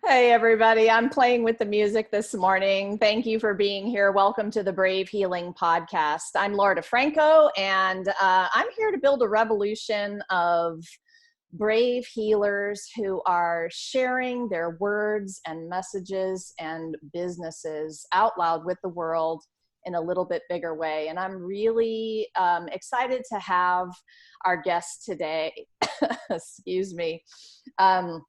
Hey, everybody. I'm playing with the music this morning. Thank you for being here. Welcome to the Brave Healing Podcast. I'm Lorda Franco, and I'm here to build a revolution of brave healers who are sharing their words and messages and businesses out loud with the world in a little bit bigger way. And I'm really excited to have our guest today, excuse me,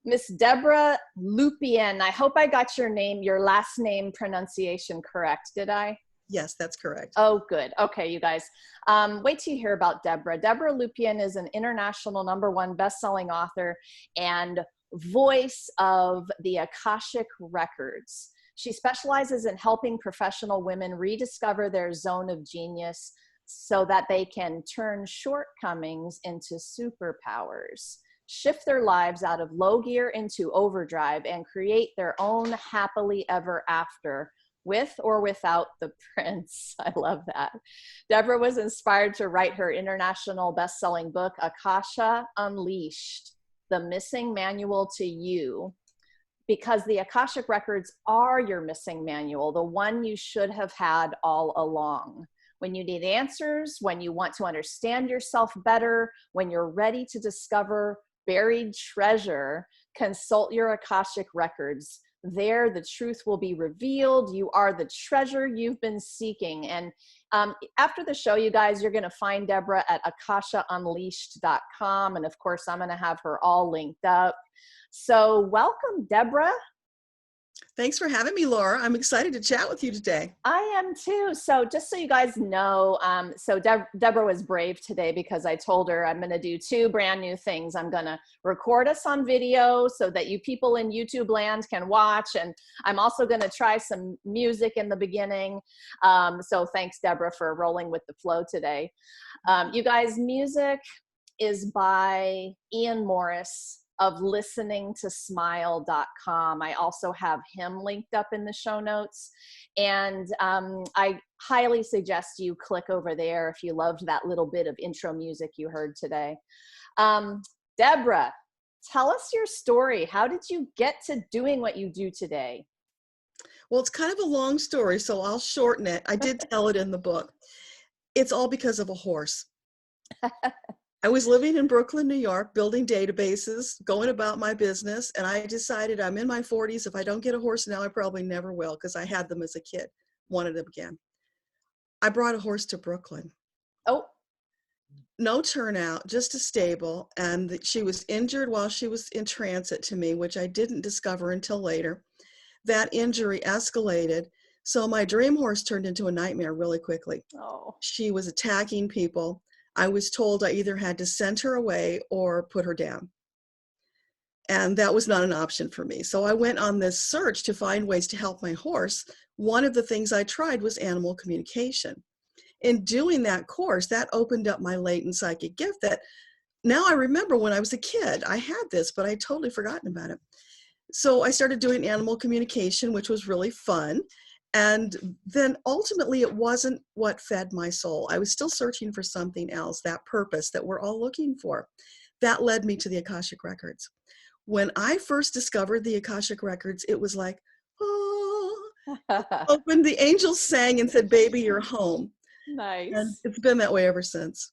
Miss Debbra Lupien. I hope I got your last name pronunciation correct. Did I? Yes, that's correct. Oh, good. Okay, you guys. Wait till you hear about Debbra. Debbra Lupien is an international #1 best-selling author and voice of the Akashic Records. She specializes in helping professional women rediscover their zone of genius so that they can turn shortcomings into superpowers, shift their lives out of low gear into overdrive, and create their own happily ever after, with or without the prince. I love that. Debbra was inspired to write her international best-selling book, Akasha Unleashed, The Missing Manual to You, because the Akashic Records are your missing manual, the one you should have had all along. When you need answers, when you want to understand yourself better, when you're ready to discover buried treasure, consult your Akashic Records. There, the truth will be revealed. You are the treasure you've been seeking. And after the show, you guys, you're going to find Debbra at akashaunleashed.com. And of course, I'm going to have her all linked up. So welcome, Debbra. Thanks for having me, Laura. I'm excited to chat with you today. I am too. So just so you guys know, Debbra was brave today because I told her I'm going to do 2 brand new things. I'm going to record us on video so that you people in YouTube land can watch. And I'm also going to try some music in the beginning. So thanks, Debbra, for rolling with the flow today. You guys, music is by Ian Morris of listeningtosmile.com. I also have him linked up in the show notes. And I highly suggest you click over there if you loved that little bit of intro music you heard today. Debbra, tell us your story. How did you get to doing what you do today? Well, it's kind of a long story, so I'll shorten it. I did tell it in the book. It's all because of a horse. I was living in Brooklyn, New York, building databases, going about my business, and I decided I'm in my 40s. If I don't get a horse now, I probably never will, because I had them as a kid, wanted them again. I brought a horse to Brooklyn. Oh. No turnout, just a stable, and she was injured while she was in transit to me, which I didn't discover until later. That injury escalated, so my dream horse turned into a nightmare really quickly. Oh. She was attacking people. I was told I either had to send her away or put her down. And that was not an option for me. So I went on this search to find ways to help my horse. One of the things I tried was animal communication. In doing that course, that opened up my latent psychic gift that now I remember when I was a kid. I had this, but I had totally forgotten about it. So I started doing animal communication, which was really fun. And then ultimately it wasn't what fed my soul. I was still searching for something else, that purpose that we're all looking for. That led me to the Akashic Records. When I first discovered the Akashic Records, it was like, oh, opened, the angels sang and said, baby, you're home. Nice. And it's been that way ever since.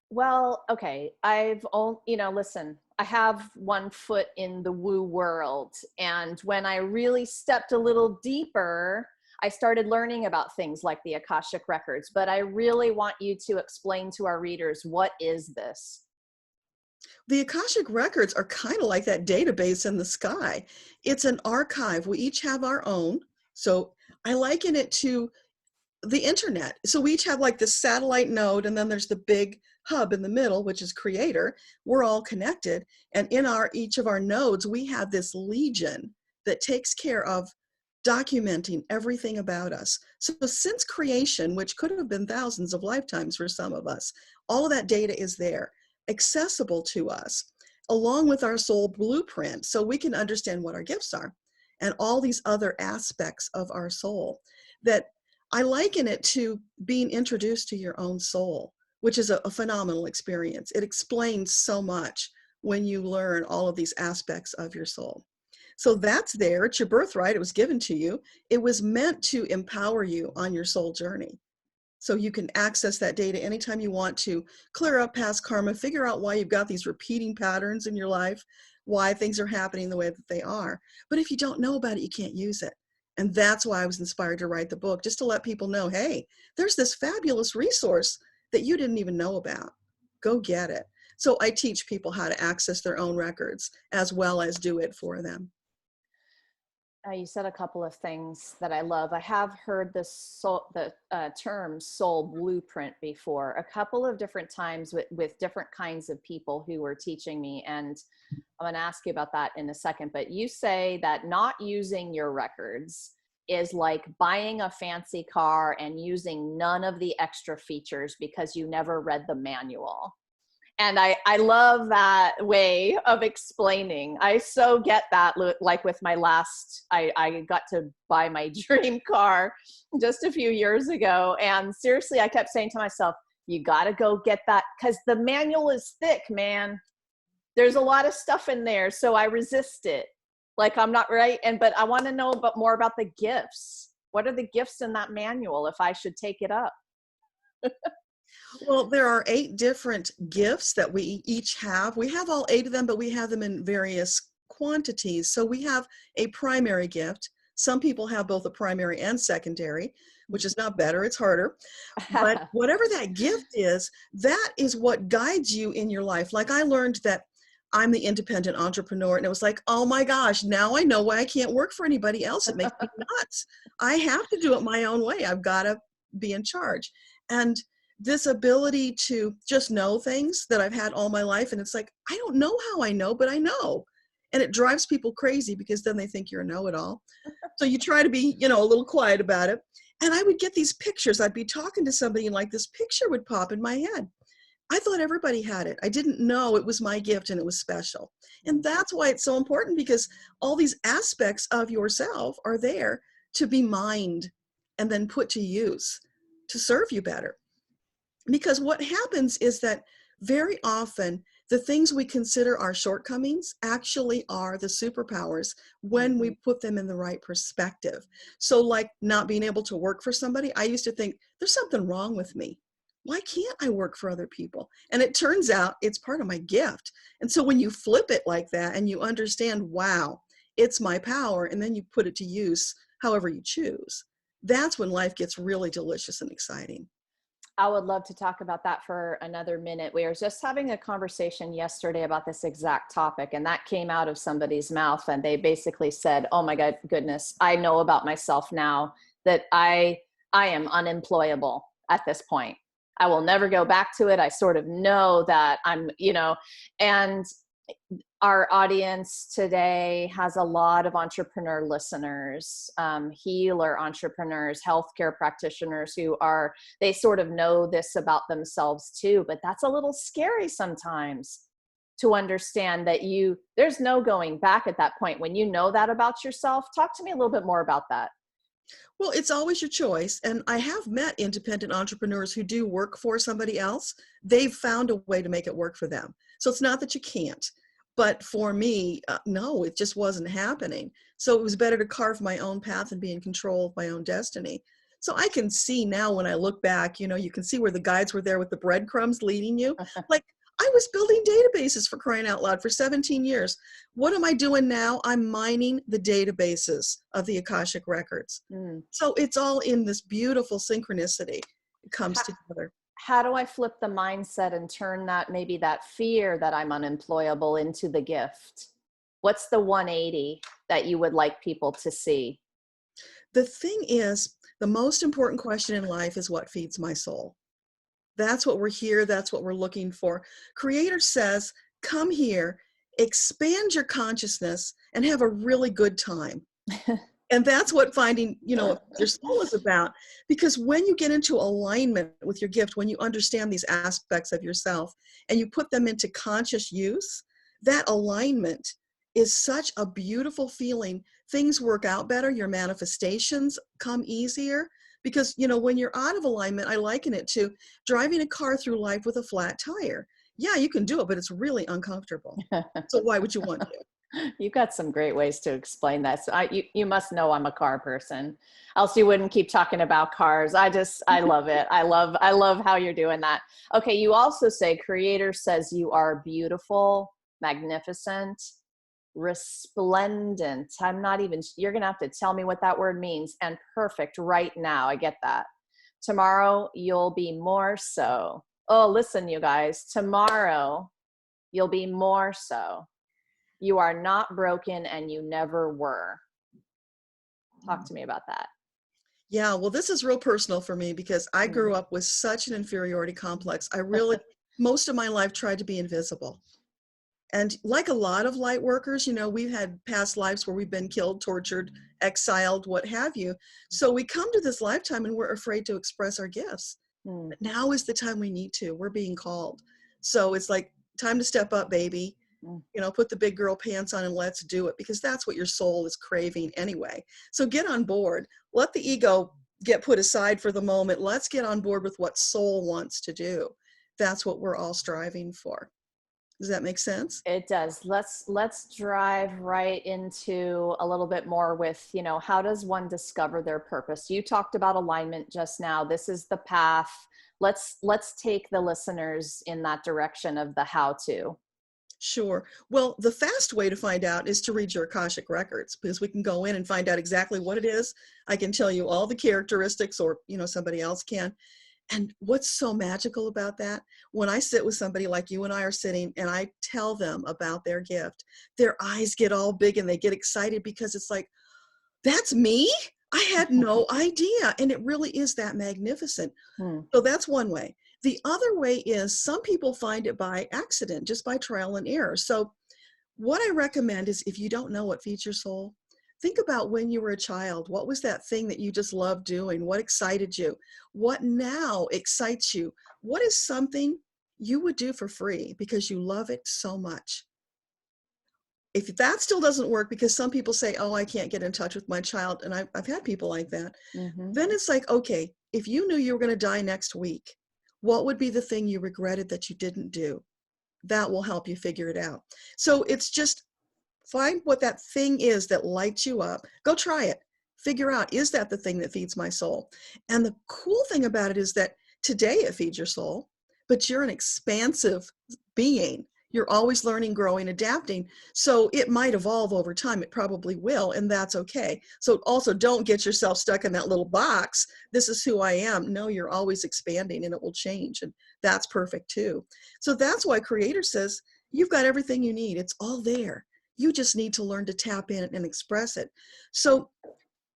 Well, okay. Listen, I have one foot in the woo world. And when I really stepped a little deeper, I started learning about things like the Akashic Records. But I really want you to explain to our readers, what is this? The Akashic Records are kind of like that database in the sky. It's an archive. We each have our own. So I liken it to the internet. So we each have like the satellite node, and then there's the big hub in the middle, which is creator. We're all connected. And in each of our nodes, we have this legion that takes care of documenting everything about us. So since creation, which could have been thousands of lifetimes for some of us, all of that data is there, accessible to us, along with our soul blueprint, so we can understand what our gifts are and all these other aspects of our soul. That I liken it to being introduced to your own soul, which is a phenomenal experience. It explains so much when you learn all of these aspects of your soul. So that's there. It's your birthright. It was given to you. It was meant to empower you on your soul journey. So you can access that data anytime you want to clear up past karma, figure out why you've got these repeating patterns in your life, why things are happening the way that they are. But if you don't know about it, you can't use it. And that's why I was inspired to write the book, just to let people know, hey, there's this fabulous resource that you didn't even know about. Go get it. So I teach people how to access their own records as well as do it for them. You said a couple of things that I love. I have heard the term soul blueprint before a couple of different times with different kinds of people who were teaching me. And I'm going to ask you about that in a second. But you say that not using your records is like buying a fancy car and using none of the extra features because you never read the manual. And I love that way of explaining. I so get that, like with my last, I got to buy my dream car just a few years ago. And seriously, I kept saying to myself, you got to go get that because the manual is thick, man. There's a lot of stuff in there. So I resist it. Like I'm not right. But I want to know more about the gifts. What are the gifts in that manual if I should take it up? Well, there are 8 different gifts that we each have. We have all 8 of them, but we have them in various quantities. So we have a primary gift. Some people have both a primary and secondary, which is not better, it's harder. But whatever that gift is, that is what guides you in your life. Like I learned that I'm the independent entrepreneur, and it was like, oh my gosh, now I know why I can't work for anybody else. It makes me nuts. I have to do it my own way. I've got to be in charge. And this ability to just know things that I've had all my life. And it's like, I don't know how I know, but I know. And it drives people crazy because then they think you're a know-it-all. So you try to be, a little quiet about it. And I would get these pictures. I'd be talking to somebody and like this picture would pop in my head. I thought everybody had it. I didn't know it was my gift and it was special. And that's why it's so important, because all these aspects of yourself are there to be mined and then put to use to serve you better. Because what happens is that very often the things we consider our shortcomings actually are the superpowers when we put them in the right perspective. So like not being able to work for somebody, I used to think there's something wrong with me. Why can't I work for other people? And it turns out it's part of my gift. And so when you flip it like that and you understand, wow, it's my power, and then you put it to use however you choose, that's when life gets really delicious and exciting. I would love to talk about that for another minute. We were just having a conversation yesterday about this exact topic, and that came out of somebody's mouth, and they basically said, oh my goodness, I know about myself now that I am unemployable at this point. I will never go back to it. I sort of know that I'm, and our audience today has a lot of entrepreneur listeners, healer entrepreneurs, healthcare practitioners they sort of know this about themselves too, but that's a little scary sometimes to understand that there's no going back at that point. When you know that about yourself, talk to me a little bit more about that. Well, it's always your choice. And I have met independent entrepreneurs who do work for somebody else. They've found a way to make it work for them. So it's not that you can't. But for me, no, it just wasn't happening. So it was better to carve my own path and be in control of my own destiny. So I can see now when I look back, you can see where the guides were there with the breadcrumbs leading you. Like I was building databases, for crying out loud, for 17 years. What am I doing now? I'm mining the databases of the Akashic Records. So it's all in this beautiful synchronicity. It comes together. How do I flip the mindset and turn maybe that fear that I'm unemployable into the gift? What's the 180 that you would like people to see? The thing is, the most important question in life is what feeds my soul. That's what we're here. That's what we're looking for. Creator says, come here, expand your consciousness, and have a really good time. And that's what finding, your soul is about. Because when you get into alignment with your gift, when you understand these aspects of yourself and you put them into conscious use, that alignment is such a beautiful feeling. Things work out better. Your manifestations come easier. Because, when you're out of alignment, I liken it to driving a car through life with a flat tire. Yeah, you can do it, but it's really uncomfortable. So why would you want to? You've got some great ways to explain that. So you must know I'm a car person, else you wouldn't keep talking about cars. I love it. I love how you're doing that. Okay. You also say creator says you are beautiful, magnificent, resplendent. I'm not even, you're going to have to tell me what that word means, and perfect right now. I get that. Tomorrow you'll be more so. Oh, listen, you guys, tomorrow you'll be more so. You are not broken and you never were. Talk to me about that. Yeah, well, this is real personal for me because I grew up with such an inferiority complex. I really, most of my life tried to be invisible. And like a lot of light workers, you know, we've had past lives where we've been killed, tortured, exiled, what have you. So we come to this lifetime and we're afraid to express our gifts. But now is the time we need to. We're being called. So it's like, time to step up, baby. You know, put the big girl pants on and let's do it, because that's what your soul is craving anyway. So get on board. Let the ego get put aside for the moment. Let's get on board with what soul wants to do. That's what we're all striving for. Does that make sense? It does. Let's drive right into a little bit more with, you know, how does one discover their purpose? You talked about alignment just now. This is the path. Let's take the listeners in that direction of the how to. Sure. Well, the fast way to find out is to read your Akashic Records, because we can go in and find out exactly what it is. I can tell you all the characteristics, or, you know, somebody else can. And what's so magical about that? When I sit with somebody like you and I are sitting and I tell them about their gift, their eyes get all big and they get excited, because it's like, that's me? I had no idea. And it really is that magnificent. So that's one way. The other way is some people find it by accident, just by trial and error. So what I recommend is, if you don't know what feeds your soul, think about when you were a child. What was that thing that you just loved doing? What excited you? What now excites you? What is something you would do for free because you love it so much? If that still doesn't work, because some people say, oh, I can't get in touch with my child, and I've had people like that, then it's like, okay, if you knew you were going to die next week, what would be the thing you regretted that you didn't do? That will help you figure it out. So it's just, find what that thing is that lights you up. Go try it. Figure out, is that the thing that feeds my soul? And the cool thing about it is that today it feeds your soul, but you're an expansive being. You're always learning, growing, adapting. So it might evolve over time. It probably will, and that's okay. So also, don't get yourself stuck in that little box. This is who I am. No, you're always expanding, and it will change. And that's perfect too. So that's why Creator says, you've got everything you need. It's all there. You just need to learn to tap in and express it. So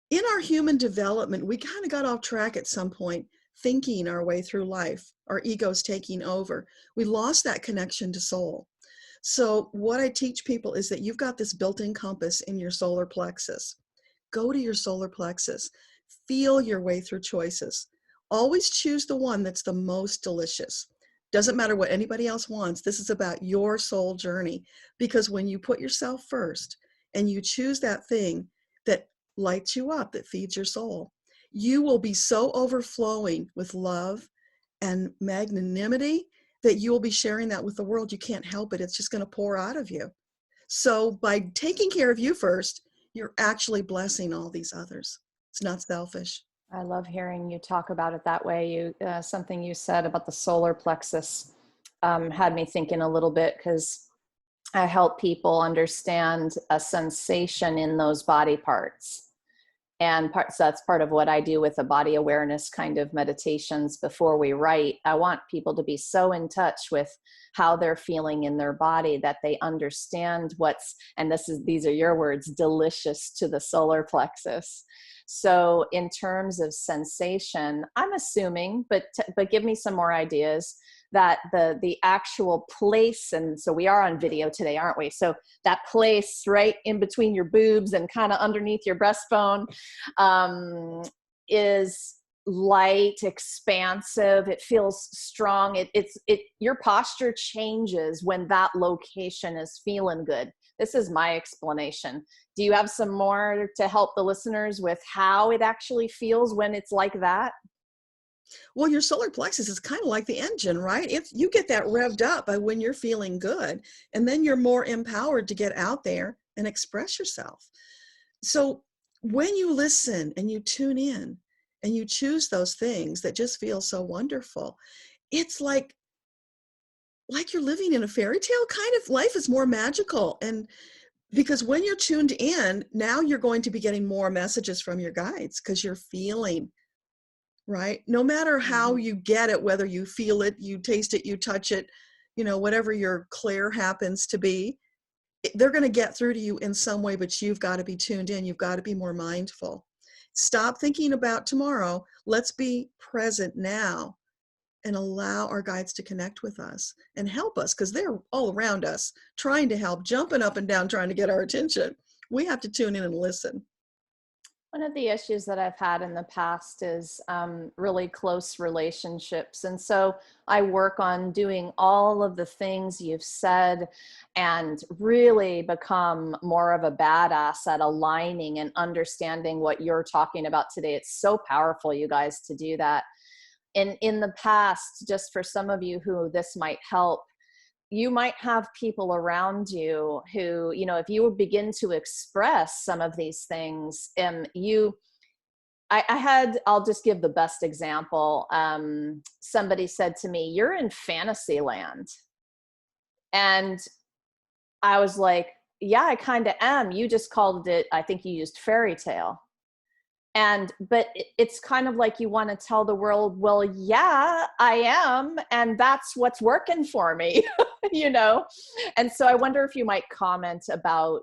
in our human development, we kind of got off track at some point, thinking our way through life, our ego's taking over. We lost that connection to soul. So what I teach people is that you've got this built-in compass in your solar plexus. Go to your solar plexus. Feel your way through choices. Always choose the one that's the most delicious. Doesn't matter what anybody else wants. This is about your soul journey. Because when you put yourself first and you choose that thing that lights you up, that feeds your soul, you will be so overflowing with love and magnanimity that you will be sharing that with the world. You can't help it. It's just going to pour out of you. So by taking care of you first, you're actually blessing all these others. It's not selfish. I love hearing you talk about it that way. Something you said about the solar plexus had me thinking a little bit, because I help people understand a sensation in those body parts. And so that's part of what I do with the body awareness kind of meditations before we write. I want people to be so in touch with how they're feeling in their body that they understand what's, and these are your words, delicious to the solar plexus. So in terms of sensation, I'm assuming, but give me some more ideas, that the actual place, and so we are on video today, aren't we? So that place right in between your boobs and kind of underneath your breastbone is light, expansive. It feels strong. Your posture changes when that location is feeling good. This is my explanation. Do you have some more to help the listeners with how it actually feels when it's like that? Well, your solar plexus is kind of like the engine, right? If you get that revved up by when you're feeling good, and then you're more empowered to get out there and express yourself. So when you listen and you tune in and you choose those things that just feel so wonderful, it's like you're living in a fairy tale kind of life. Is more magical. And because when you're tuned in, now you're going to be getting more messages from your guides because you're feeling, right? No matter how you get it, whether you feel it, you taste it, you touch it, whatever your clair happens to be, they're going to get through to you in some way, but you've got to be tuned in. You've got to be more mindful. Stop thinking about tomorrow. Let's be present now and allow our guides to connect with us and help us, because they're all around us trying to help, jumping up and down, trying to get our attention. We have to tune in and listen. One of the issues that I've had in the past is really close relationships. And so I work on doing all of the things you've said and really become more of a badass at aligning and understanding what you're talking about today. It's so powerful, you guys, to do that. And in the past, just for some of you who this might help, you might have people around you who, if you begin to express some of these things, I'll just give the best example. Somebody said to me, "You're in fantasy land." And I was like, "Yeah, I kind of am. You just called it, I think you used fairy tale." But it's kind of like you want to tell the world, well, yeah, I am. And that's what's working for me, And so I wonder if you might comment about,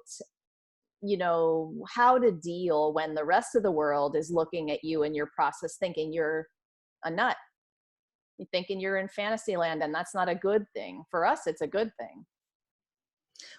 how to deal when the rest of the world is looking at you and your process thinking you're a nut. You're thinking you're in fantasy land, and that's not a good thing. For us, it's a good thing.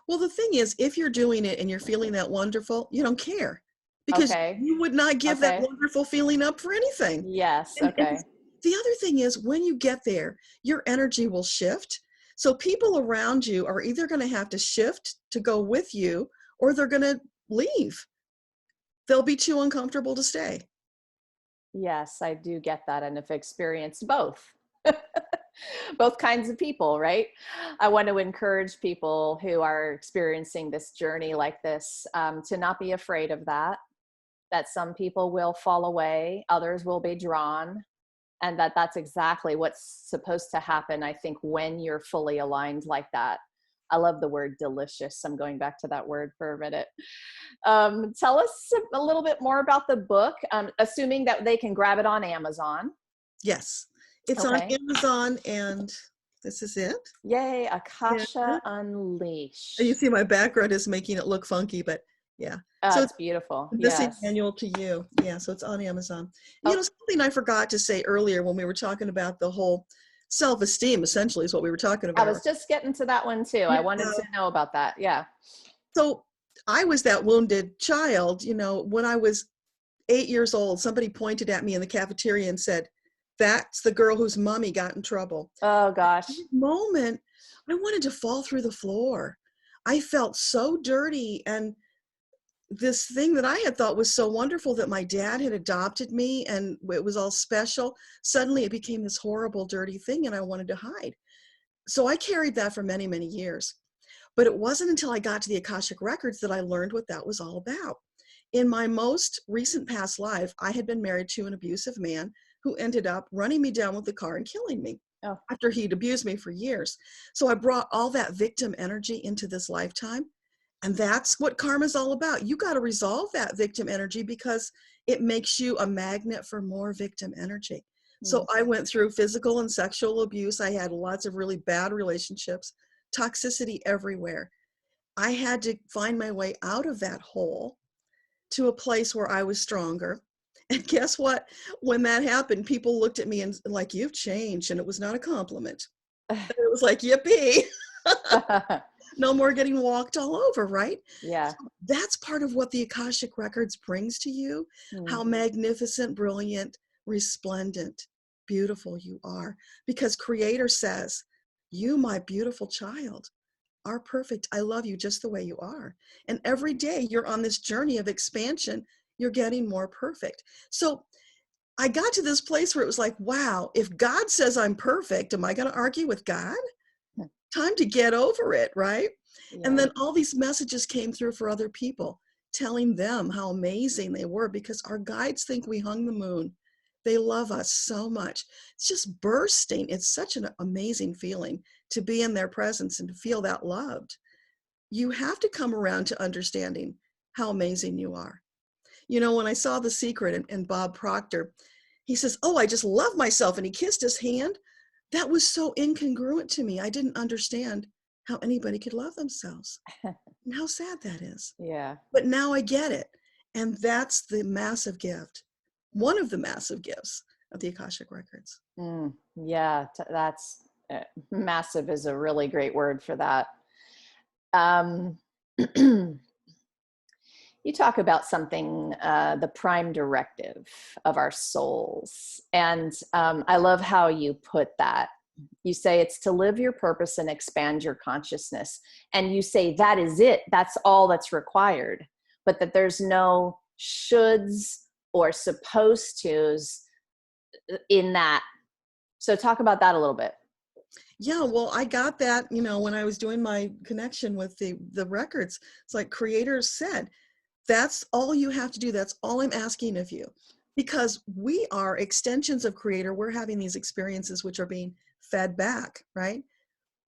Well, the thing is, if you're doing it and you're feeling that wonderful, you don't care. Because you would not give that wonderful feeling up for anything. Yes. And the other thing is, when you get there, your energy will shift. So people around you are either going to have to shift to go with you, or they're going to leave. They'll be too uncomfortable to stay. Yes, I do get that, and have experienced both. Both kinds of people, right? I want to encourage people who are experiencing this journey like this to not be afraid of that some people will fall away, others will be drawn, and that's exactly what's supposed to happen, I think, when you're fully aligned like that. I love the word delicious. I'm going back to that word for a minute. Tell us a little bit more about the book, assuming that they can grab it on Amazon. Yes, it's on Amazon, and this is it. Yay, Akasha Unleashed. You see my background is making it look funky, but yeah. So it's beautiful. This is manual to you. Yeah, so it's on Amazon. Something I forgot to say earlier when we were talking about the whole self-esteem, essentially, is what we were talking about. I was just getting to that one too. I wanted to know about that. Yeah. So I was that wounded child. When I was 8 years old, somebody pointed at me in the cafeteria and said, "That's the girl whose mommy got in trouble." Oh gosh. At that moment, I wanted to fall through the floor. I felt so dirty, and this thing that I had thought was so wonderful, that my dad had adopted me and it was all special, suddenly it became this horrible, dirty thing, and I wanted to hide. So I carried that for many, many years. But it wasn't until I got to the Akashic Records that I learned what that was all about. In my most recent past life, I had been married to an abusive man who ended up running me down with the car and killing me after he'd abused me for years. So I brought all that victim energy into this lifetime. And that's what karma's all about. You got to resolve that victim energy, because it makes you a magnet for more victim energy. So I went through physical and sexual abuse. I had lots of really bad relationships, toxicity everywhere. I had to find my way out of that hole to a place where I was stronger. And guess what? When that happened, people looked at me and like, "You've changed." And it was not a compliment. It was like, yippee. No more getting walked all over, right? Yeah. So that's part of what the Akashic Records brings to you, how magnificent, brilliant, resplendent, beautiful you are. Because Creator says, "You, my beautiful child, are perfect. I love you just the way you are." And every day you're on this journey of expansion, you're getting more perfect. So I got to this place where it was like, wow, if God says I'm perfect, am I going to argue with God? Time to get over it, right? And Yeah. then all these messages came through for other people, telling them how amazing they were because our guides think we hung the moon. They love us so much. It's just bursting. It's such an amazing feeling to be in their presence and to feel that loved. You have to come around to understanding how amazing you are. You know, when I saw The Secret and Bob Proctor, he says, "Oh, I just love myself." And he kissed his hand. That was so incongruent to me. I didn't understand how anybody could love themselves and how sad that is. Yeah. But now I get it. And that's the massive gift, one of the massive gifts of the Akashic Records. Yeah, that's massive is a really great word for that. Um, you talk about something, the prime directive of our souls. And I love how you put that. You say it's to live your purpose and expand your consciousness. And you say that is it. That's all that's required. But that there's no shoulds or supposed tos in that. So talk about that a little bit. Yeah, well, I got that, you know, when I was doing my connection with the records. It's like creators said, that's all you have to do. That's all I'm asking of you. Because we are extensions of Creator. We're having these experiences which are being fed back, right?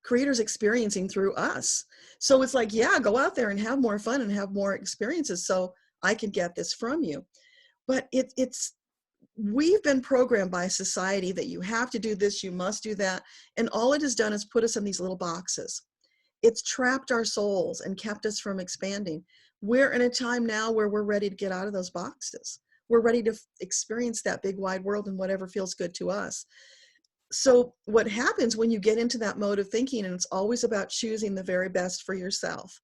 Creator's experiencing through us. So it's like, yeah, go out there and have more fun and have more experiences so I can get this from you. But we've been programmed by society that you have to do this, you must do that. And all it has done is put us in these little boxes. It's trapped our souls and kept us from expanding. We're in a time now where we're ready to get out of those boxes. We're ready to experience that big wide world and whatever feels good to us. So what happens when you get into that mode of thinking, and it's always about choosing the very best for yourself.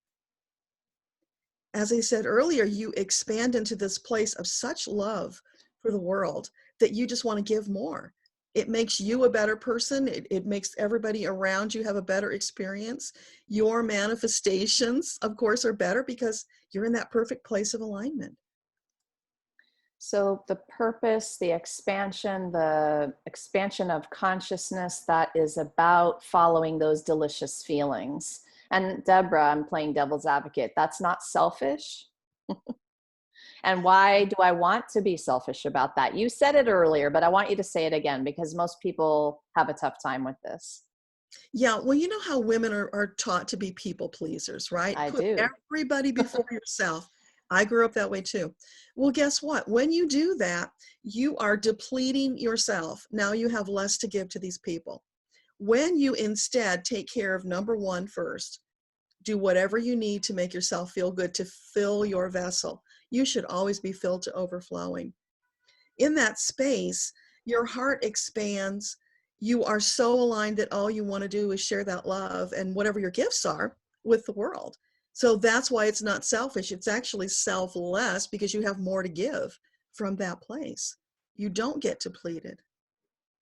As I said earlier, you expand into this place of such love for the world that you just want to give more. It makes you a better person. It makes everybody around you have a better experience. Your manifestations, of course, are better because you're in that perfect place of alignment. So the purpose, the expansion of consciousness, that is about following those delicious feelings. And Deborah, I'm playing devil's advocate. That's not selfish. And why do I want to be selfish about that? You said it earlier, but I want you to say it again because most people have a tough time with this. Yeah, well, you know how women are taught to be people pleasers, right? I Put do. everybody before yourself. I grew up that way too. Well, guess what? When you do that, you are depleting yourself. Now you have less to give to these people. When you instead take care of number one first, do whatever you need to make yourself feel good, to fill your vessel. You should always be filled to overflowing. In that space, your heart expands. You are so aligned that all you want to do is share that love and whatever your gifts are with the world. So that's why it's not selfish. It's actually selfless because you have more to give from that place. You don't get depleted.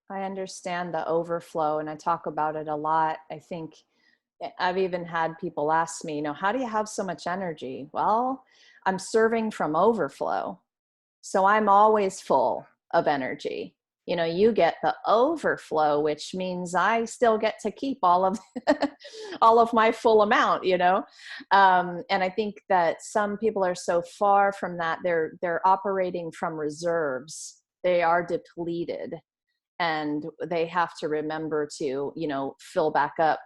I understand the overflow and I talk about it a lot. I think I've even had people ask me, how do you have so much energy? Well, I'm serving from overflow. So I'm always full of energy. You get the overflow, which means I still get to keep all of all of my full amount, and I think that some people are so far from that. They're operating from reserves. They are depleted and they have to remember to, fill back up.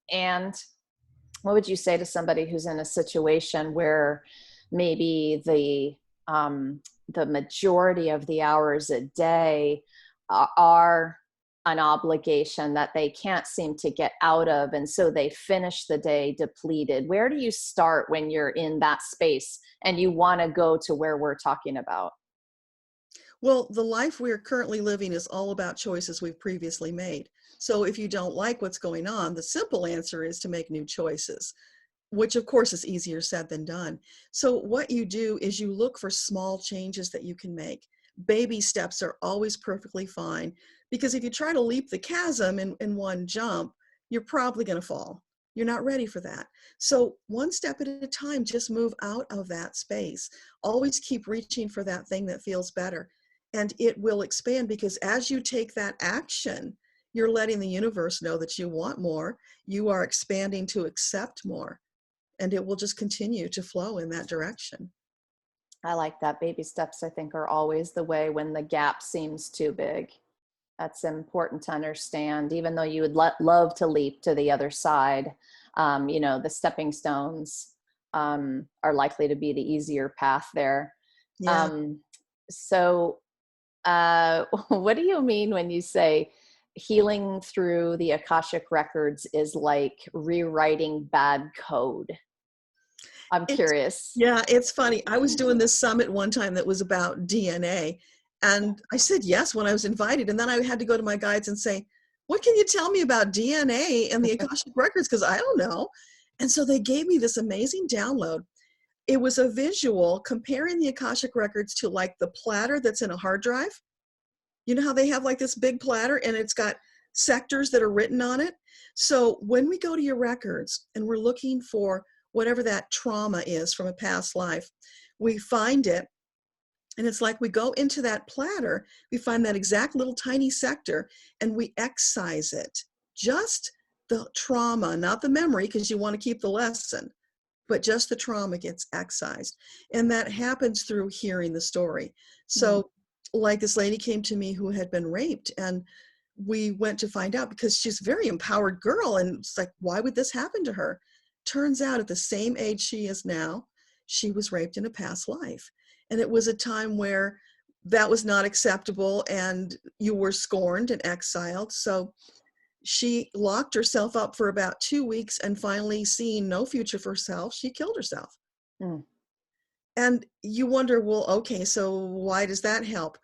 And what would you say to somebody who's in a situation where maybe the majority of the hours a day are an obligation that they can't seem to get out of, and so they finish the day depleted? Where do you start when you're in that space and you want to go to where we're talking about? Well, the life we're currently living is all about choices we've previously made. So if you don't like what's going on, the simple answer is to make new choices, which of course is easier said than done. So what you do is you look for small changes that you can make. Baby steps are always perfectly fine, because if you try to leap the chasm in one jump, you're probably going to fall. You're not ready for that. So one step at a time, just move out of that space. Always keep reaching for that thing that feels better. And it will expand, because as you take that action, you're letting the universe know that you want more. You are expanding to accept more. and it will just continue to flow in that direction. I like that. Baby steps, I think, are always the way when the gap seems too big. That's important to understand. Even though you would love to leap to the other side, you know, the stepping stones are likely to be the easier path there. Yeah. So what do you mean when you say healing through the Akashic records is like rewriting bad code? I'm curious. Yeah, it's funny. I was doing this summit one time that was about DNA, and I said yes when I was invited, and then I had to go to my guides and say, what can you tell me about DNA and the Akashic records? Because I don't know. And so they gave me this amazing download. It was a visual comparing the Akashic records to like the platter that's in a hard drive. You know how they have like this big platter and it's got sectors that are written on it? So when we go to your records and we're looking for whatever that trauma is from a past life, we find it, and it's like we go into that platter, we find that exact little tiny sector, and we excise it. Just the trauma, not the memory, because you want to keep the lesson, but just the trauma gets excised. And that happens through hearing the story. So like this lady came to me who had been raped, and we went to find out because she's a very empowered girl. And it's like, why would this happen to her? Turns out at the same age she is now, she was raped in a past life. And it was a time where that was not acceptable and you were scorned and exiled. So she locked herself up for about 2 weeks, and finally, seeing no future for herself, she killed herself. Mm. And you wonder, well, okay, so why does that help?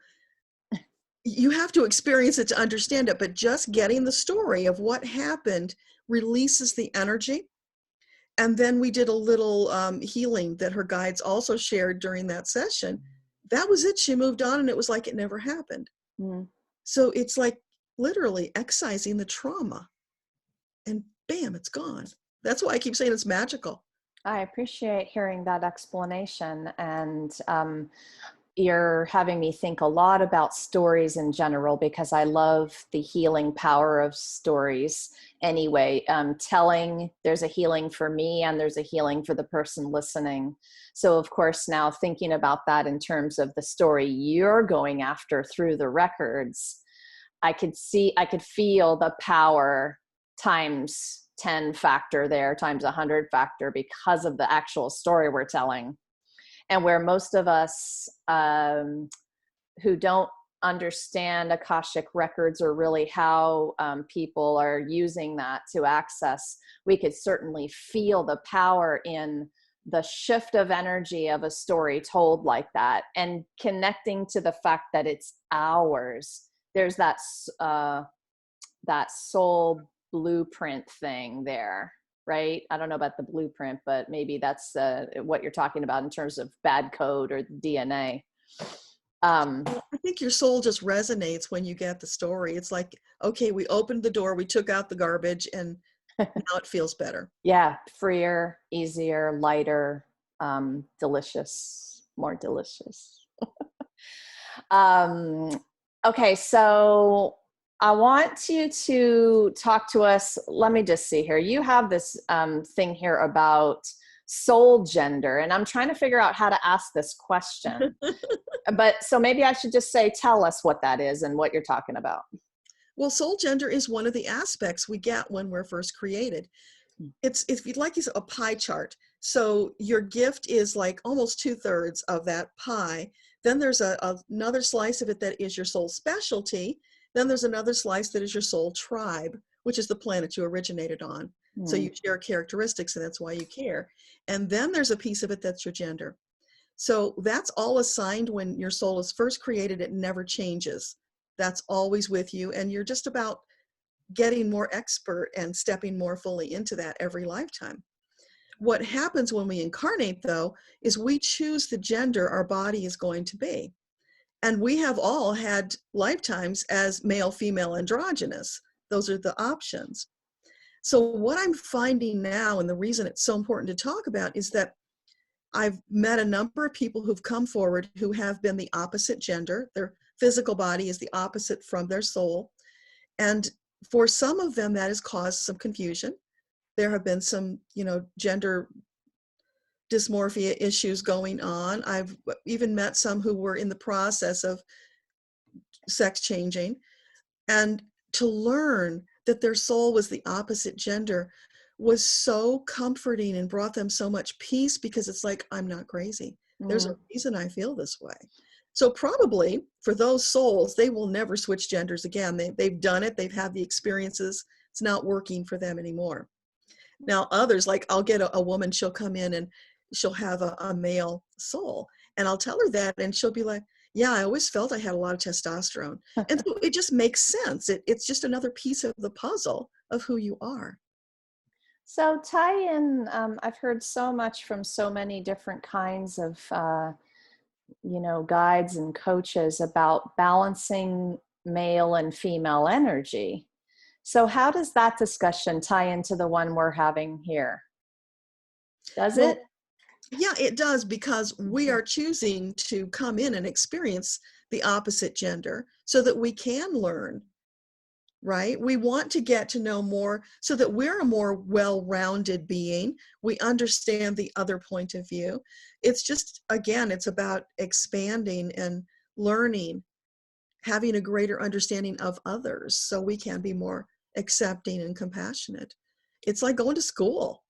You have to experience it to understand it, but just getting the story of what happened releases the energy. And then we did a little healing that her guides also shared during that session. That was it. She moved on, and it was like it never happened. Mm. So it's like literally excising the trauma, and bam, it's gone. That's why I keep saying it's magical. I appreciate hearing that explanation. And you're having me think a lot about stories in general, because I love the healing power of stories anyway. Telling, there's a healing for me and there's a healing for the person listening. So of course, now thinking about that in terms of the story you're going after through the records, I could feel the power times 10 factor there, times 100 factor, because of the actual story we're telling. And where most of us who don't understand Akashic records, or really how people are using that to access, we could certainly feel the power in the shift of energy of a story told like that, and connecting to the fact that it's ours. There's that soul blueprint thing there. Right? I don't know about the blueprint, but maybe that's what you're talking about in terms of bad code or DNA. I think your soul just resonates when you get the story. It's like, okay, we opened the door, we took out the garbage, and now it feels better. Yeah, freer, easier, lighter, delicious, more delicious. Okay, so I want you to talk to us. Let me just see here. You have this thing here about soul gender, and I'm trying to figure out how to ask this question. But so maybe I should just say, tell us what that is and what you're talking about. Well, soul gender is one of the aspects we get when we're first created. It's, if you'd like, a pie chart. So your gift is like almost 2/3 of that pie. Then there's another slice of it that is your soul specialty. Then there's another slice that is your soul tribe, which is the planet you originated on. So you share characteristics, and that's why you care. And then there's a piece of it that's your gender. So that's all assigned when your soul is first created. It never changes. That's always with you. And you're just about getting more expert and stepping more fully into that every lifetime. What happens when we incarnate, though, is we choose the gender our body is going to be. And we have all had lifetimes as male, female, androgynous. Those are the options. So what I'm finding now, and the reason it's so important to talk about, is that I've met a number of people who've come forward who have been the opposite gender. Their physical body is the opposite from their soul. And for some of them, that has caused some confusion. There have been some, gender dysmorphia issues going on. I've even met some who were in the process of sex changing, and to learn that their soul was the opposite gender was so comforting and brought them so much peace, because it's like, I'm not crazy. There's a reason I feel this way. So probably for those souls, they will never switch genders again. They've done it. They've had the experiences. It's not working for them anymore. Now others, like I'll get a woman, she'll come in and she'll have a male soul, and I'll tell her that, and she'll be like, yeah, I always felt I had a lot of testosterone. And so it just makes sense. It's just another piece of the puzzle of who you are. So tie in, I've heard so much from so many different kinds of, guides and coaches about balancing male and female energy. So how does that discussion tie into the one we're having here? Does Well, it? yeah, it does, because we are choosing to come in and experience the opposite gender so that we can learn, right? We want to get to know more so that we're a more well-rounded being. We understand the other point of view. It's just, again, it's about expanding and learning, having a greater understanding of others so we can be more accepting and compassionate. It's like going to school.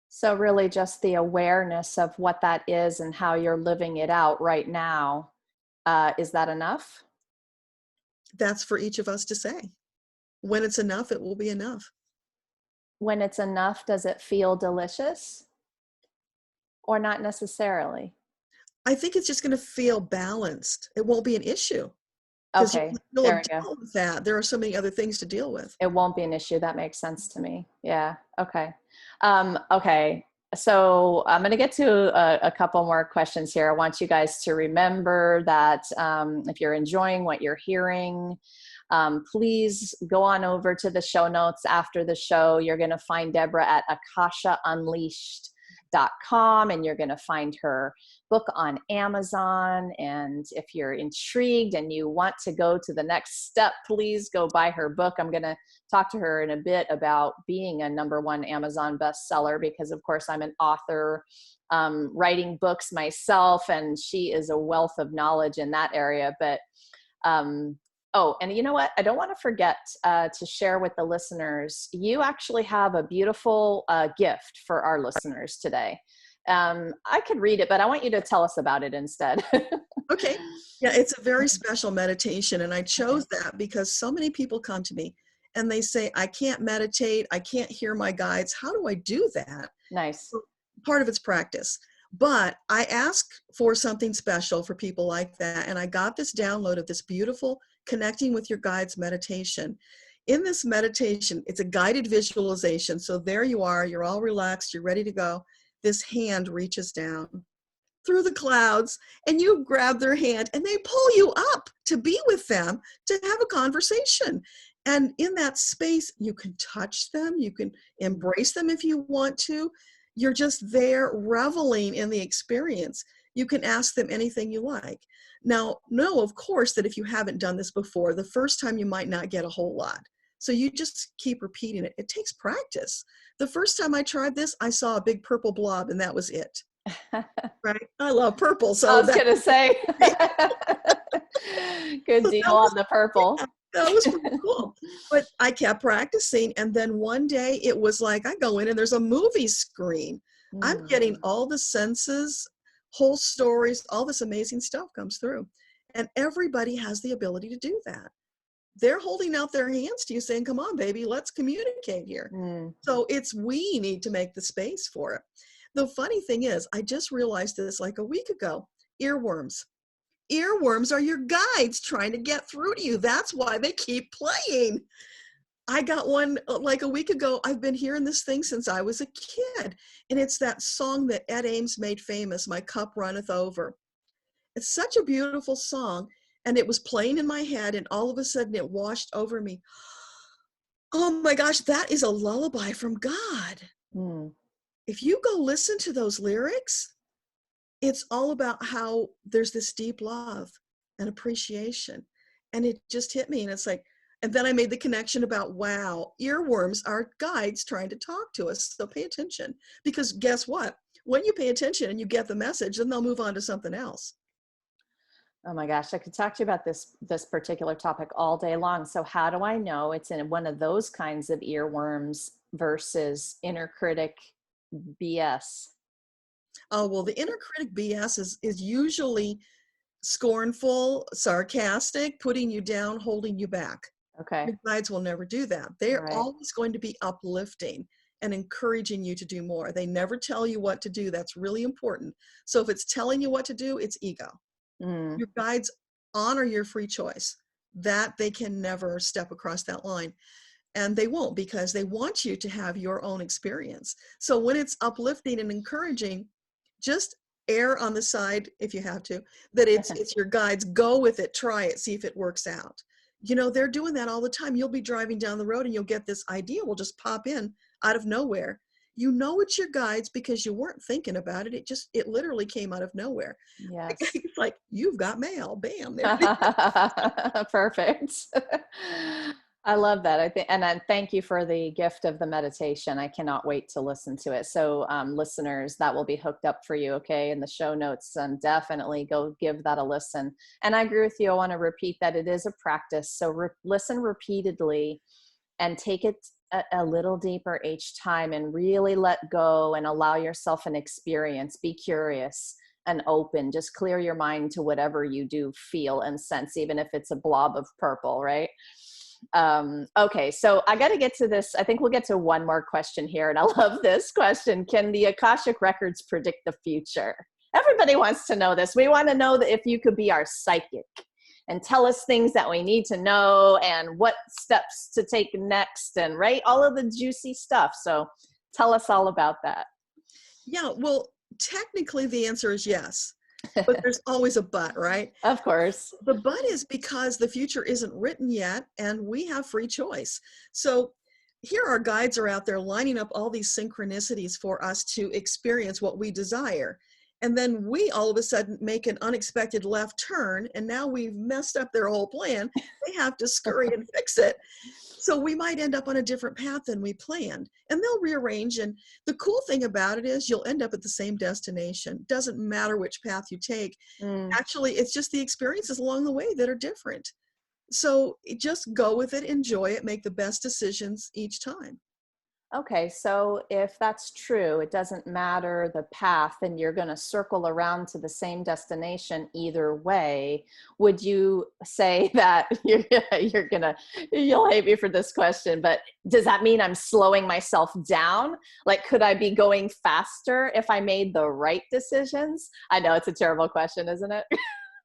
So really just the awareness of what that is and how you're living it out right now. Is that enough? That's for each of us to say. When it's enough, it will be enough. When it's enough, does it feel delicious? Or not necessarily? I think it's just going to feel balanced. It won't be an issue because Okay, you'll there we go. deal with that. There are so many other things to deal with. It won't be an issue. That makes sense to me. Yeah. Okay. Okay. So I'm going to get to a couple more questions here. I want you guys to remember that if you're enjoying what you're hearing, please go on over to the show notes after the show. You're going to find Deborah at akashaunleashed.com, and you're going to find her book on Amazon. And if you're intrigued and you want to go to the next step, please go buy her book. I'm going to talk to her in a bit about being a #1 Amazon bestseller, because of course I'm an author, writing books myself, and she is a wealth of knowledge in that area. But oh, and you know what? I don't want to forget to share with the listeners, you actually have a beautiful gift for our listeners today. I could read it, but I want you to tell us about it instead. Okay. Yeah, it's a very special meditation. And I chose that because so many people come to me and they say, I can't meditate. I can't hear my guides. How do I do that? Nice. Part of it's practice. But I ask for something special for people like that. And I got this download of this beautiful Connecting with Your Guides meditation. In this meditation, it's a guided visualization. So there you are, you're all relaxed, you're ready to go. This hand reaches down through the clouds and you grab their hand and they pull you up to be with them, to have a conversation. And in that space, you can touch them, you can embrace them if you want to. You're just there reveling in the experience. You can ask them anything you like. Now, know, of course, that if you haven't done this before, the first time you might not get a whole lot. So you just keep repeating it. It takes practice. The first time I tried this, I saw a big purple blob and that was it. Right? I love purple. So I was going to say, good deal on the purple. Yeah, that was pretty cool. But I kept practicing. And then one day it was like, I go in and there's a movie screen. I'm getting all the senses, whole stories, all this amazing stuff comes through. And everybody has the ability to do that. They're holding out their hands to you saying, come on, baby, let's communicate here. So we need to make the space for it. The funny thing is, I just realized this like a week ago, earworms. Earworms are your guides trying to get through to you. That's why they keep playing. I got one like a week ago. I've been hearing this thing since I was a kid. And it's that song that Ed Ames made famous, My Cup Runneth Over. It's such a beautiful song. And it was playing in my head and all of a sudden it washed over me. Oh my gosh, that is a lullaby from God. If you go listen to those lyrics, it's all about how there's this deep love and appreciation. And it just hit me. And it's like, and then I made the connection about, wow, earworms are guides trying to talk to us. So pay attention, because guess what? when you pay attention and you get the message, then they'll move on to something else. Oh my gosh, I could talk to you about this particular topic all day long. So how do I know it's in one of those kinds of earworms versus inner critic BS? Oh, well, the inner critic BS is usually scornful, sarcastic, putting you down, holding you back. Okay. Your guides will never do that. All They're right. always going to be uplifting and encouraging you to do more. They never tell you what to do. That's really important. So if it's telling you what to do, it's ego. Mm. Your guides honor your free choice. That they can never step across that line. And they won't, because they want you to have your own experience. So when it's uplifting and encouraging, just err on the side, if you have to, that it's your guides. Go with it, try it, see if it works out. You know, they're doing that all the time. You'll be driving down the road and you'll get this idea will just pop in out of nowhere. You know it's your guides because you weren't thinking about it. It literally came out of nowhere. Yes. It's like, you've got mail. Bam. There it is. Perfect. I love that. I think, and I thank you for the gift of the meditation. I cannot wait to listen to it. So, listeners, that will be hooked up for you. Okay, in the show notes, definitely go give that a listen. And I agree with you. I want to repeat that it is a practice. So, listen repeatedly, and take it a little deeper each time, and really let go and allow yourself an experience. Be curious and open. Just clear your mind to whatever you do feel and sense, even if it's a blob of purple, right? Okay, so I got to get to this. I think we'll get to one more question here, and I love this question. Can the Akashic Records predict the future? Everybody wants to know this. We want to know that if you could be our psychic and tell us things that we need to know and what steps to take next, and right, all of the juicy stuff. So tell us all about that. Yeah, well, technically the answer is yes, but there's always a but, right? Of course. The but is because the future isn't written yet and we have free choice. So here our guides are out there lining up all these synchronicities for us to experience what we desire. And then we all of a sudden make an unexpected left turn, and now we've messed up their whole plan. They have to scurry and fix it. So we might end up on a different path than we planned, and they'll rearrange. And the cool thing about it is you'll end up at the same destination. Doesn't matter which path you take. Actually, it's just the experiences along the way that are different. So just go with it, enjoy it, make the best decisions each time. Okay, so if that's true, it doesn't matter the path and you're going to circle around to the same destination either way. Would you say that you'll hate me for this question, but does that mean I'm slowing myself down? Like, could I be going faster if I made the right decisions? I know it's a terrible question, isn't it?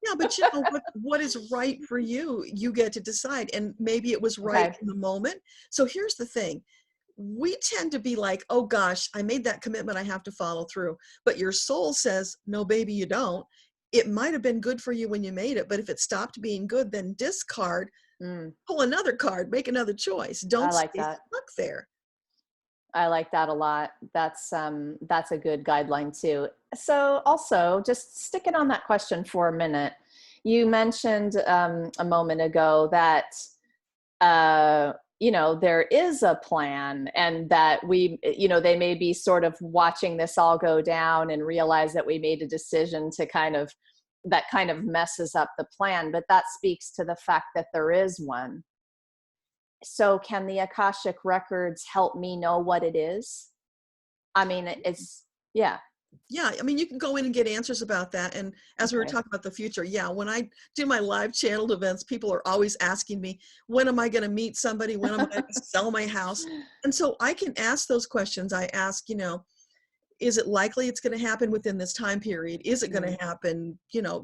Yeah, but you know what is right for you, you get to decide. And maybe it was right in the moment. So here's the thing. We tend to be like, oh gosh, I made that commitment, I have to follow through. But your soul says, no, baby, you don't. It might have been good for you when you made it, but if it stopped being good, then discard, pull another card, make another choice. Don't stay stuck there. I like that a lot. That's a good guideline too. So also, just sticking on that question for a minute, you mentioned a moment ago that there is a plan, and that they may be sort of watching this all go down and realize that we made a decision to kind of messes up the plan, but that speaks to the fact that there is one. So can the Akashic Records help me know what it is? I mean, yeah. Yeah, I mean, you can go in and get answers about that. And as we were talking about the future, when I do my live channeled events, people are always asking me, when am I going to meet somebody? When am I going to sell my house? And so I can ask those questions. I ask, is it likely it's going to happen within this time period? Is it going to happen?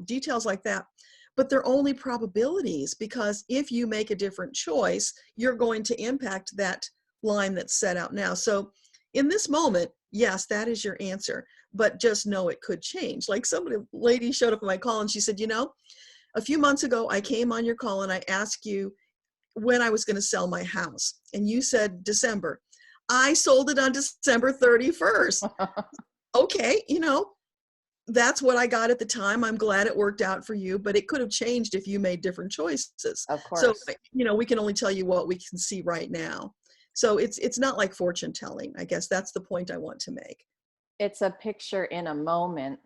Details like that. But they're only probabilities, because if you make a different choice, you're going to impact that line that's set out now. So in this moment, yes, that is your answer, but just know it could change. Like lady showed up on my call and she said, a few months ago, I came on your call and I asked you when I was going to sell my house. And you said December. I sold it on December 31st. Okay, that's what I got at the time. I'm glad it worked out for you, but it could have changed if you made different choices. Of course. So, we can only tell you what we can see right now. So it's not like fortune telling. I guess that's the point I want to make. it's a picture in a moment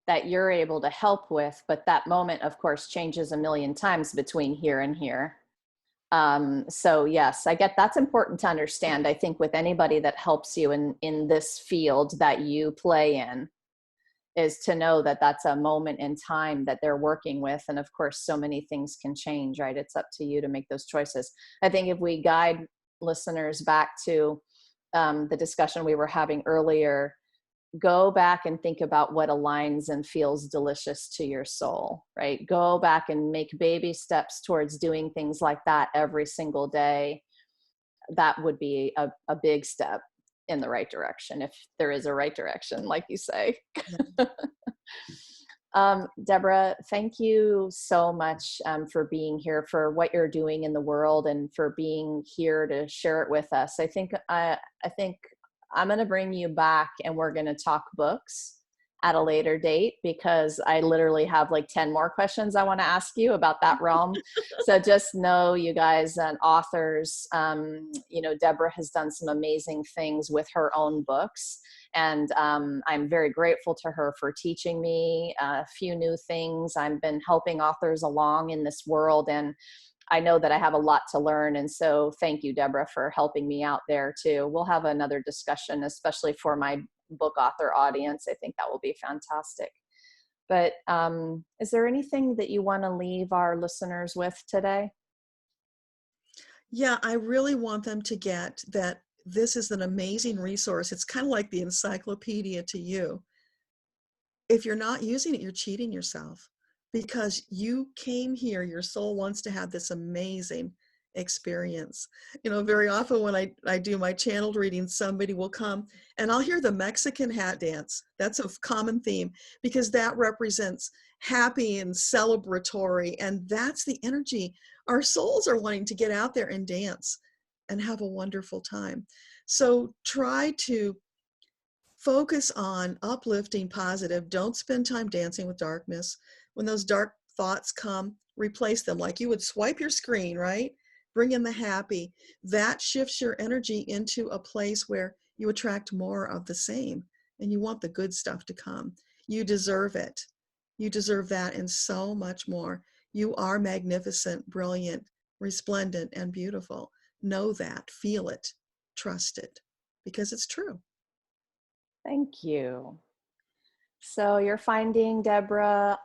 that you're able to help with, but that moment, of course, changes a million times between here and here. So yes, I get that's important to understand. I think with anybody that helps you in this field that you play in, is to know that that's a moment in time that they're working with. And of course, so many things can change, right? It's up to you to make those choices. I think if we guide listeners back to the discussion we were having earlier, go back and think about what aligns and feels delicious to your soul, right? Go back and make baby steps towards doing things like that every single day. That would be a big step in the right direction, if there is a right direction, like you say. Deborah, thank you so much for being here, for what you're doing in the world, and for being here to share it with us. I think I'm going to bring you back, and we're going to talk books at a later date, because I literally have like 10 more questions I want to ask you about that realm. So just know, you guys, and authors, you know, Deborah has done some amazing things with her own books. And I'm very grateful to her for teaching me a few new things. I've been helping authors along in this world, and I know that I have a lot to learn. And so thank you, Deborah, for helping me out there too. We'll have another discussion, especially for my book author audience. I think that will be fantastic. But is there anything that you want to leave our listeners with today? Yeah, I really want them to get that this is an amazing resource. It's kind of like the encyclopedia to you. If you're not using it, you're cheating yourself, because you came here, your soul wants to have this amazing experience. You know, very often when I do my channeled reading, somebody will come and I'll hear the Mexican hat dance. That's a common theme, because that represents happy and celebratory, and that's the energy. Our souls are wanting to get out there and dance and have a wonderful time. So try to focus on uplifting, positive. Don't spend time dancing with darkness. When those dark thoughts come, replace them like you would swipe your screen, right? Bring in the happy. That shifts your energy into a place where you attract more of the same, and you want the good stuff to come. You deserve it. You deserve that and so much more. You are magnificent, brilliant, resplendent, and beautiful. Know that, feel it, trust it, because it's true. Thank you. So you're finding Deborah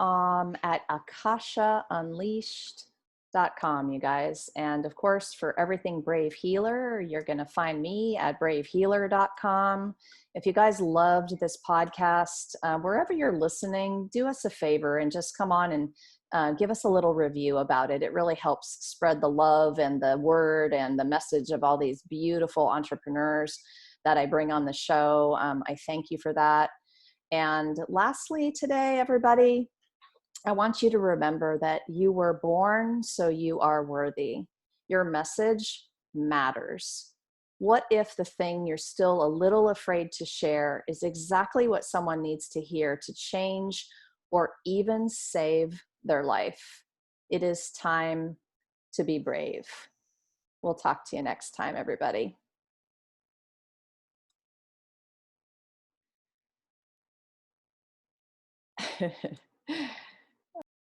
at akashaunleashed.com, you guys. And of course, for everything Brave Healer, you're going to find me at bravehealer.com. If you guys loved this podcast, wherever you're listening, do us a favor and just come on and give us a little review about it. It really helps spread the love and the word and the message of all these beautiful entrepreneurs that I bring on the show. I thank you for that. And lastly, today, everybody, I want you to remember that you were born, so you are worthy. Your message matters. What if the thing you're still a little afraid to share is exactly what someone needs to hear to change or even save their life? It is time to be brave. We'll talk to you next time, everybody.